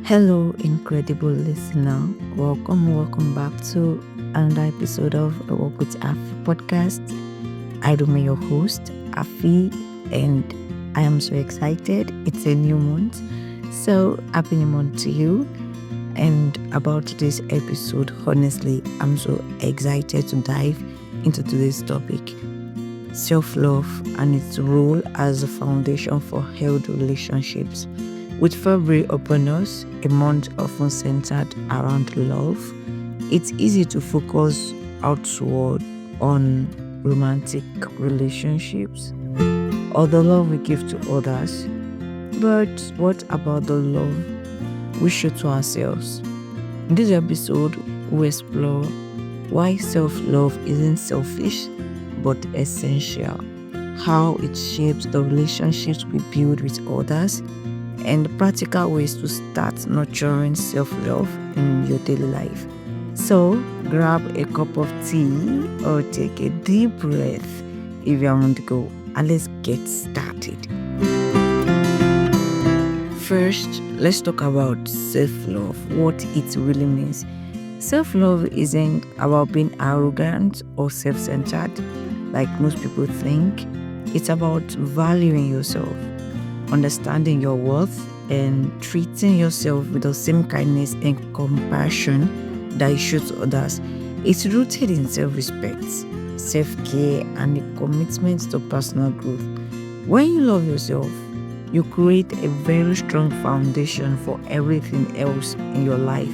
Hello, incredible listener. Welcome back to another episode of A Walk with A.F.I podcast. I remain your host, A.F.I, and I am so excited. It's a new month. So, happy new month to you. And about today's episode, honestly, I'm so excited to dive into today's topic, self-love and its role as a foundation for healthy relationships. With February upon us, a month often centered around love, it's easy to focus outward on romantic relationships or the love we give to others. But what about the love we show to ourselves? In this episode, we explore why self-love isn't selfish but essential, how it shapes the relationships we build with others, and practical ways to start nurturing self-love in your daily life. So, grab a cup of tea or take a deep breath if you want to go, and let's get started. First, let's talk about self-love, what it really means. Self-love isn't about being arrogant or self-centered like most people think. It's about valuing yourself, understanding your worth, and treating yourself with the same kindness and compassion that you show to others. It's rooted in self-respect, self-care, and a commitment to personal growth. When you love yourself, you create a very strong foundation for everything else in your life,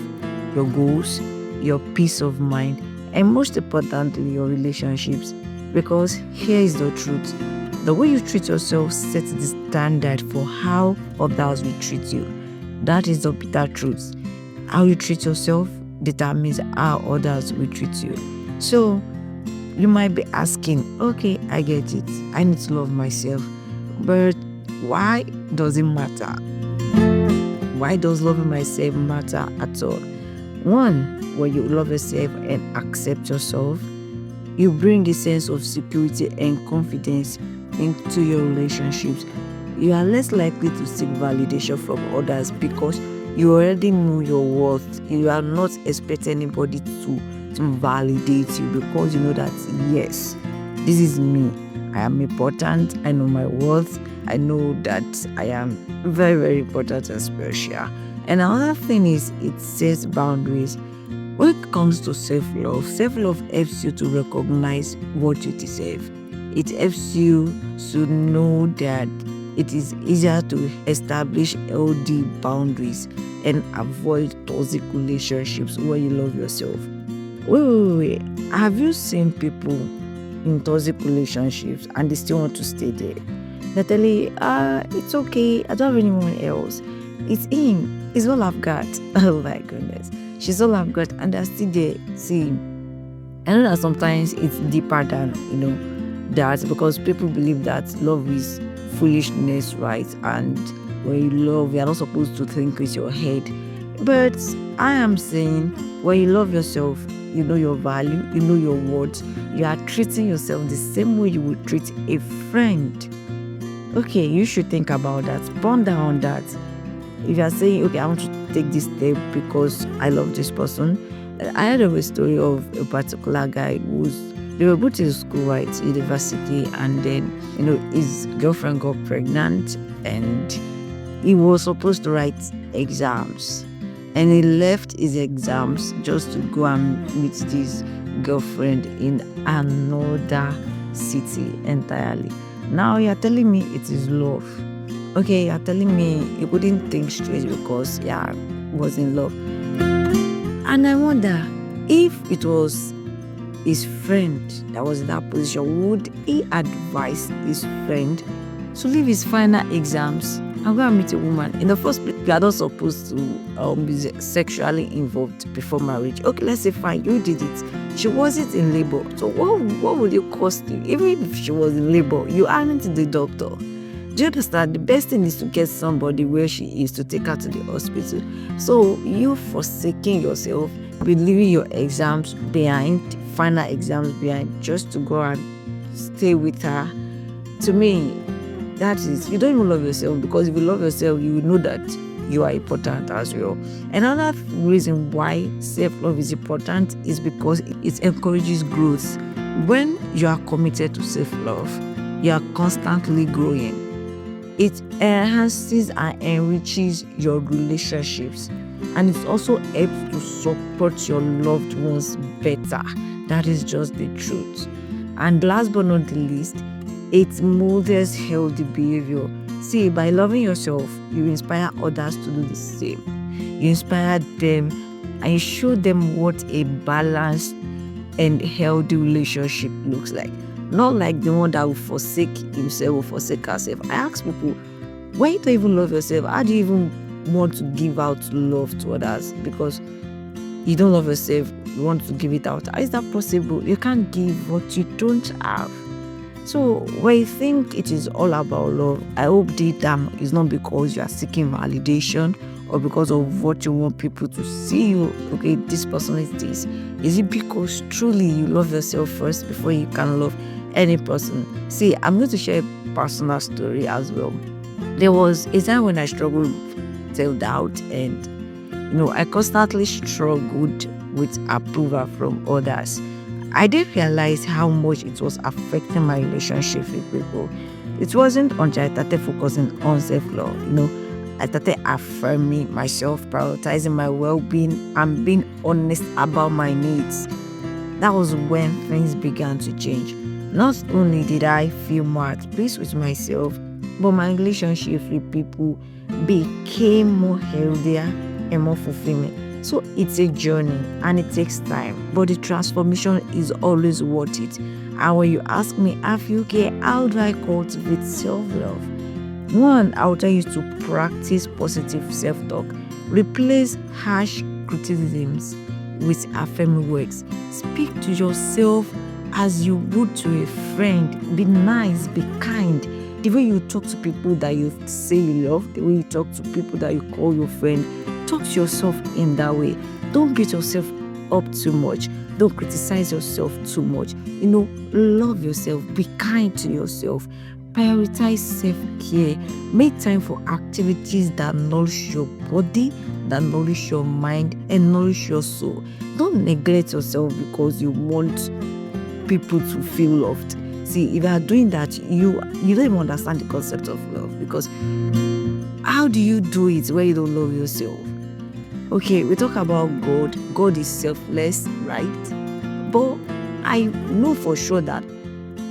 your goals, your peace of mind, and most importantly, your relationships. Because here is the truth. The way you treat yourself sets the standard for how others will treat you. That is the bitter truth. How you treat yourself determines how others will treat you. So, you might be asking, okay, I get it. I need to love myself. But why does it matter? Why does loving myself matter at all? One, when you love yourself and accept yourself, you bring a sense of security and confidence into your relationships. You are less likely to seek validation from others because you already know your worth. You are not expecting anybody to validate you because you know that, yes, this is me. I am important. I know my worth. I know that I am very, very important and special. And another thing is it sets boundaries. When it comes to self-love helps you to recognize what you deserve. It helps you to know that it is easier to establish healthy boundaries and avoid toxic relationships when you love yourself. Wait. Have you seen people in toxic relationships and they still want to stay there? They tell you, it's okay, I don't have anyone else. It's him. It's all I've got. Oh my goodness. She's all I've got, and they're still there. See, I know that sometimes it's deeper than, that, because people believe that love is foolishness, right? And when you love, you're not supposed to think with your head. But I am saying, when you love yourself, you know your value, you know your worth, you are treating yourself the same way you would treat a friend. Okay, you should think about that. Ponder on that. If you are saying, okay, I want to take this step because I love this person. I heard of a story of a particular guy they were both in school, right, university, and then, his girlfriend got pregnant and he was supposed to write exams. And he left his exams just to go and meet this girlfriend in another city entirely. Now you're telling me it is love. Okay, you're telling me you couldn't think straight because, he was in love. And I wonder, if it was his friend that was in that position, would he advise his friend to leave his final exams and go and meet a woman? In the first place, you are not supposed to be sexually involved before marriage. Okay, let's say fine, you did it. She wasn't in labor. So what would it cost you? Even if she was in labor, you aren't the doctor. Do you understand? The best thing is to get somebody where she is to take her to the hospital. So you forsaking yourself, leaving your exams behind, final exams behind, just to go and stay with her. To me, That is, you don't even love yourself, because if you love yourself, you will know that you are important as well. Another reason why self-love is important is because it encourages growth. When you are committed to self-love, you are constantly growing. It enhances and enriches your relationships, and it also helps to support your loved ones better. That is just the truth. And last but not the least, it models healthy behavior. See, by loving yourself, you inspire others to do the same. You inspire them and you show them what a balanced and healthy relationship looks like. Not like the one that will forsake himself or forsake herself. I ask people, when you don't even love yourself, how do you even want to give out love to others? Because you don't love yourself, you want to give it out. How is that possible? You can't give what you don't have. So when you think it is all about love, I hope deep down it's not because you are seeking validation or because of what you want people to see you. Okay, this person is this. Is it because truly you love yourself first before you can love any person? See, I'm going to share a personal story as well. There was a time when I struggled with self-doubt, and I constantly struggled with approval from others. I didn't realize how much it was affecting my relationship with people. It wasn't until I started focusing on self-love. I started affirming myself, prioritizing my well-being, and being honest about my needs. That was when things began to change. Not only did I feel more at peace with myself, but my relationships with people became more healthier and more fulfilling. So it's a journey and it takes time, but the transformation is always worth it. And when you ask me, okay, how do I cultivate self-love? One, I will tell you to practice positive self-talk. Replace harsh criticisms with affirming words. Speak to yourself as you would to a friend. Be nice, be kind. The way you talk to people that you say you love, the way you talk to people that you call your friend, talk to yourself in that way. Don't beat yourself up too much. Don't criticize yourself too much. Love yourself. Be kind to yourself. Prioritize self-care. Make time for activities that nourish your body, that nourish your mind, and nourish your soul. Don't neglect yourself because you want people to feel loved. See, if you are doing that, you don't even understand the concept of love, because how do you do it when you don't love yourself? Okay, we talk about God. God is selfless, right? But I know for sure that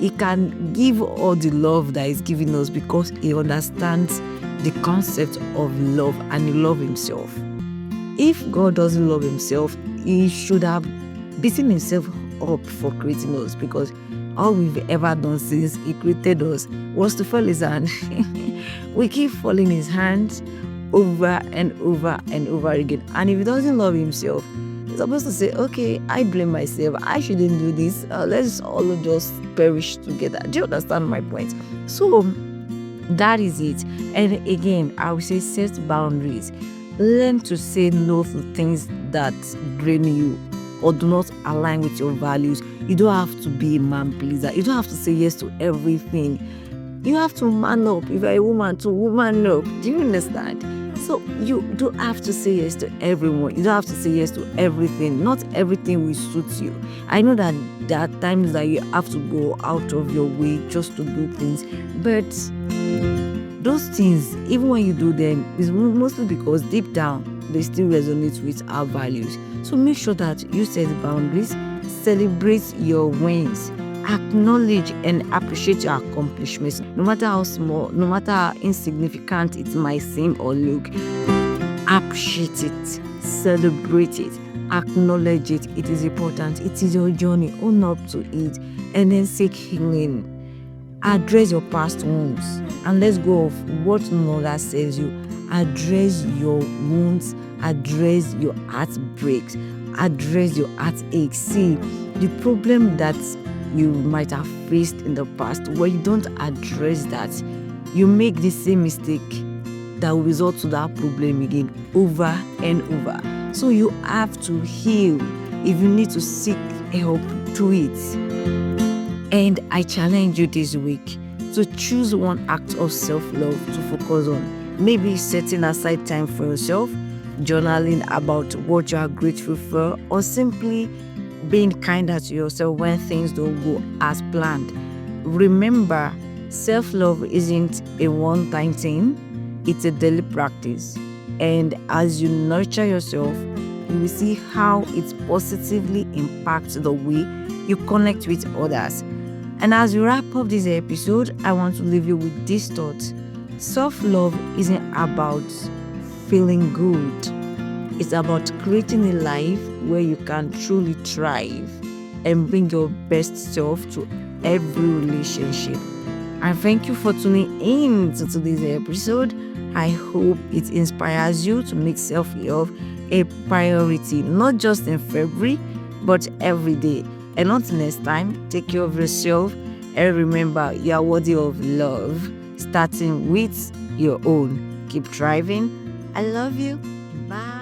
He can give all the love that He's giving us because He understands the concept of love and He loves Himself. If God doesn't love Himself, He should have beaten Himself up for creating us, because all we've ever done since He created us was to fall His hand. We keep falling His hand over and over and over again. And if He doesn't love Himself, He's supposed to say, okay, I blame myself. I shouldn't do this. Let's all just perish together. Do you understand my point? So that is it. And again, I will say set boundaries. Learn to say no to things that drain you or do not align with your values. You don't have to be a man pleaser. You don't have to say yes to everything. You have to man up. If you're a woman, to woman up. Do you understand? So you don't have to say yes to everyone. You don't have to say yes to everything. Not everything will suit you. I know that there are times that you have to go out of your way just to do things. But those things, even when you do them, is mostly because deep down, they still resonate with our values. So make sure that you set boundaries, celebrate your wins, acknowledge and appreciate your accomplishments, no matter how small, no matter how insignificant it might seem or look. Appreciate it, celebrate it, acknowledge it. It is important. It is your journey. Own up to it, and then seek healing. Address your past wounds and let's go of what no longer serves you. Address your wounds, address your heartbreaks, address your heartaches. See, the problem that you might have faced in the past, when you don't address that, you make the same mistake that will result to that problem again over and over. So you have to heal. If you need to seek help, do it. And I challenge you this week So choose one act of self-love to focus on. Maybe setting aside time for yourself, journaling about what you are grateful for, or simply being kinder to yourself when things don't go as planned. Remember, self-love isn't a one-time thing, it's a daily practice. And as you nurture yourself, you will see how it positively impacts the way you connect with others. And as we wrap up this episode, I want to leave you with this thought. Self-love isn't about feeling good. It's about creating a life where you can truly thrive and bring your best self to every relationship. And thank you for tuning in to today's episode. I hope it inspires you to make self-love a priority, not just in February, but every day. And until next time, take care of yourself and remember you are worthy of love, starting with your own. Keep thriving. I love you. Bye.